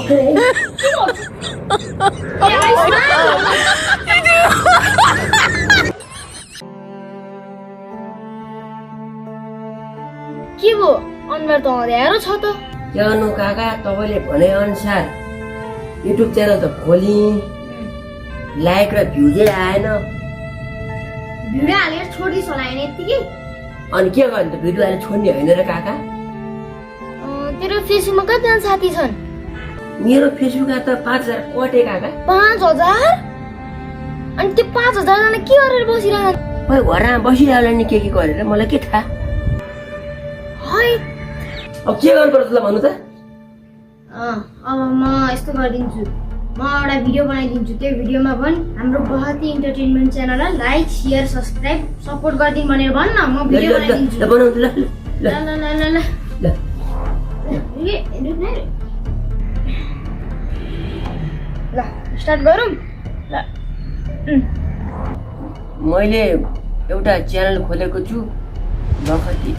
के भो अनुहार त अँध्यारो छ त। के गर्नु काका, तपाईँले भने अनुसार युट्युब च्यानल त खोली, लाइक र भ्युजै आएन। भिडियो हालेर छोडी चलाएन यतिकै। अनि के गर्नु त, भिडियो हालेर छोड्ने होइन र काका। तेरो फेसबुकमा कतिजना साथी छन्? मेरो फेसबुकमा त 5000 कटे काका। 5000? अनि त्यो 5000 जना के गरेर बसिरहन्? खोइ घरमा बसिरहला नि के गरेर, मलाई के थाहा। है अब के गर्नु पर्छ ल भन्नु त। अब म यस्तो गरिदिन्छु, म एउटा भिडियो बनाइदिन्छु। त्यो भिडियोमा भन् हाम्रो बहती इन्टरटेनमेन्ट च्यानललाई लाइक शेयर सब्सक्राइब सपोर्ट गरिदिनु भनेर भन् न, म भिडियो बनाइदिन्छु। ल बनाउँछु। ल ल ल ल ल ल ल स्टार्ट गरौँ। ल मैले एउटा च्यानल खोलेको छु बखती।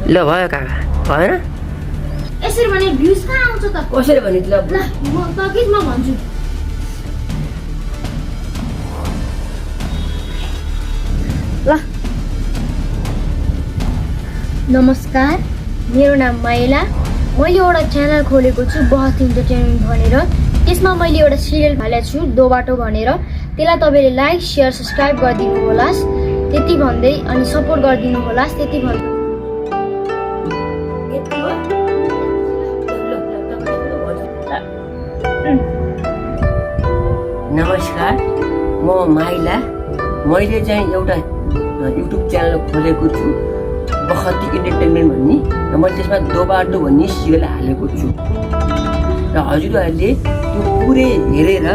ल भयो काका, भएन? यसरी भने भ्युज कहाँ आउँछ त? कसरी भने ल म तकिसमा भन्छु। ल नमस्कार, मेरो नाम माइला। मैले एउटा च्यानल खोलेको छु बहत इन्टरटेनमेन्ट भनेर। त्यसमा मैले एउटा सिरियल हालेको छु दो बाटो भनेर। त्यसलाई तपाईँले लाइक शेयर सब्सक्राइब गरिदिनु होलास् त्यति भन्दै, अनि सपोर्ट गरिदिनु होलास् त्यति भन्दै। नमस्कार, म माइला। मैले चाहिँ एउटा युट्युब च्यानल खोलेको छु बखती इन्टरटेनमेन्ट भन्ने, र मैले त्यसमा दो बाटो भन्ने सिरियल हालेको छु। र हजुरहरूले त्यो पुरै हेरेर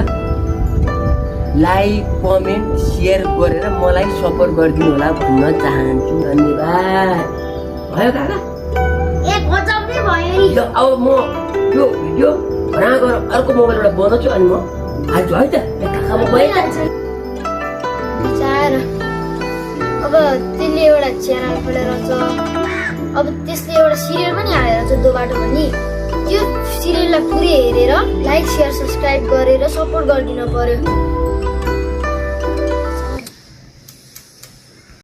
लाइक कमेन्ट सेयर गरेर मलाई सपोर्ट गरिदिनु होला भन्न चाहन्छु। धन्यवाद। भयो काका? एक गजबले भयो नि। अब म यो भिडियो घरमा गएर अर्को मोबाइलबाट बनाउँछु, अनि म हाल्छु है त। काका म गइहाल्छु। अब त्यसले एउटा च्यानल खोलेर छ, अब त्यसले एउटा सिरियल पनि हालेर छ दो बाटो भन्ने। त्यो सिरियललाई पुरै हेरेर लाइक शेयर सब्सक्राइब गरेर सपोर्ट गरिदिनु पर्यो।